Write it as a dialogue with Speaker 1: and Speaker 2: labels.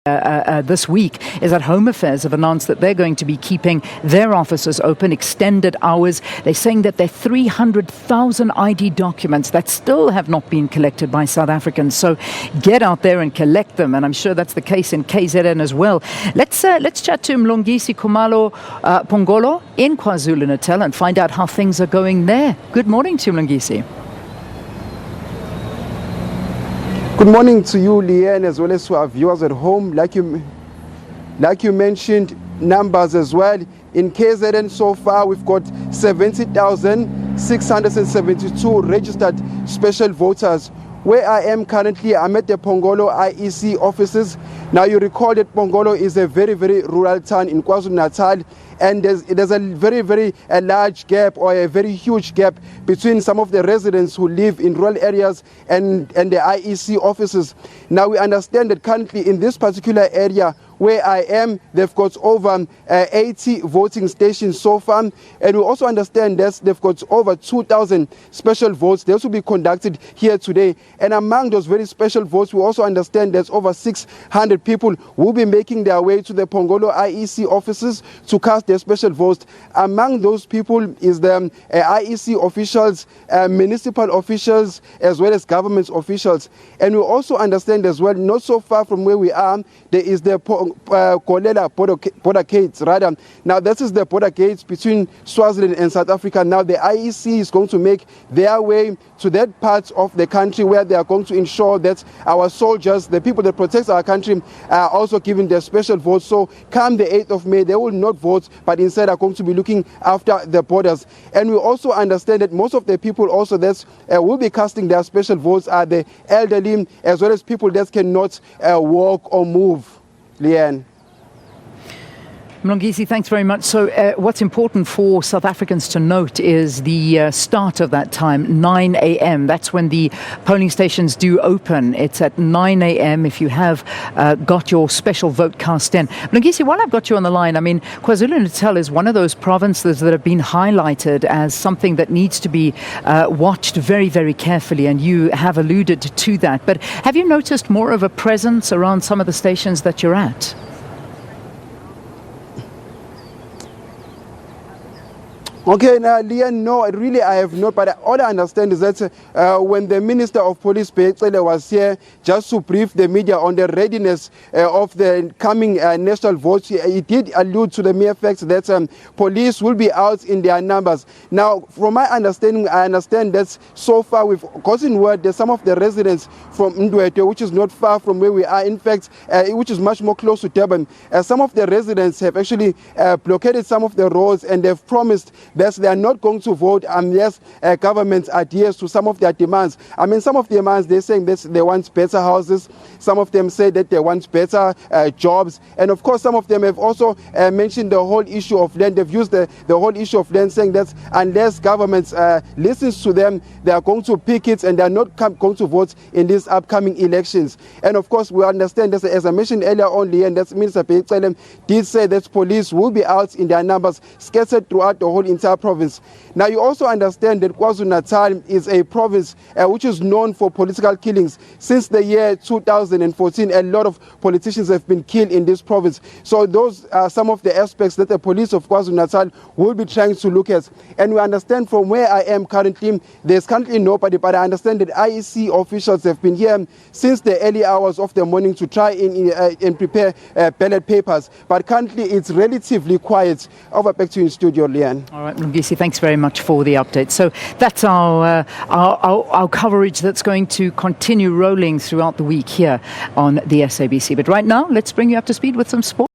Speaker 1: this week is that Home Affairs have announced that they're going to be keeping their offices open, extended hours. They're saying that there are 300,000 ID documents that still have not been collected by South Africans. So get out there and collect them, and I'm sure that's the case in KZN as well. Let's chat to Mlungisi Khumalo, Phongolo in KwaZulu-Natal and find out how things are going there. Good morning to you, Mlungisi.
Speaker 2: Good morning to you, Leanne, as well as to our viewers at home. Like you mentioned, numbers as well. In KZN so far, we've got 70,672 registered special voters. Where I am currently, I'm at the Phongolo IEC offices. Now, you recall that Phongolo is a very, very rural town in KwaZulu-Natal, and there's a very large gap, or a very huge gap, between some of the residents who live in rural areas and the IEC offices. Now, we understand that currently in this particular area where I am, they've got over 80 voting stations so far, and we also understand that they've got over 2,000 special votes. Those will be conducted here today, and among those very special votes, we also understand there's over 600 people who will be making their way to the Phongolo IEC offices to cast their special votes. Among those people is the IEC officials, municipal officials, as well as government officials. And we also understand as well, not so far from where we are, there is the Kolela border gates, rather. Now, this is the border gates between Swaziland and South Africa. Now, the IEC is going to make their way to that part of the country where they are going to ensure that our soldiers, the people that protect our country, are also given their special votes. So come the 8th of May, they will not vote, but instead are going to be looking after the borders. And we also understand that most of the people also that will be casting their special votes are the elderly, as well as people that cannot walk or move. Leanne.
Speaker 1: Mlungisi, thanks very much. So what's important for South Africans to note is the start of that time, 9 a.m. That's when the polling stations do open. It's at 9 a.m. if you have got your special vote cast in. Mlungisi, while I've got you on the line, I mean, KwaZulu-Natal is one of those provinces that have been highlighted as something that needs to be watched very, very carefully, and you have alluded to that. But have you noticed more of a presence around some of the stations that you're at?
Speaker 2: Okay, now, Leanne, no, really I have not, but all I understand is that when the Minister of Police, Phongolo, was here just to brief the media on the readiness of the coming national votes, he did allude to the mere fact that police will be out in their numbers. Now, from my understanding, I understand that so far we've gotten word that some of the residents from Ndwete, which is not far from where we are, in fact, which is much more close to Durban, some of the residents have actually blockaded some of the roads, and they've promised that they are not going to vote unless government adheres to some of their demands. I mean, some of the demands, they're saying that they want better houses. Some of them say that they want better jobs. And of course, some of them have also mentioned the whole issue of land. They've used the whole issue of land, saying that unless government listens to them, they are going to pick it and they are not going to vote in these upcoming elections. And of course, we understand that, as I mentioned earlier on, and that Minister Phongolo did say that police will be out in their numbers, scattered throughout the whole entire province. Now, you also understand that KwaZulu-Natal is a province which is known for political killings. Since the year 2014, a lot of politicians have been killed in this province. So those are some of the aspects that the police of KwaZulu-Natal will be trying to look at. And we understand from where I am currently, there's currently nobody, but I understand that IEC officials have been here since the early hours of the morning to try and prepare ballot papers. But currently, it's relatively quiet. Over back to you in studio, Leanne.
Speaker 1: All right, Mlungisi, thanks very much for the update. So that's our coverage that's going to continue rolling throughout the week here on the SABC. But right now, let's bring you up to speed with some sport.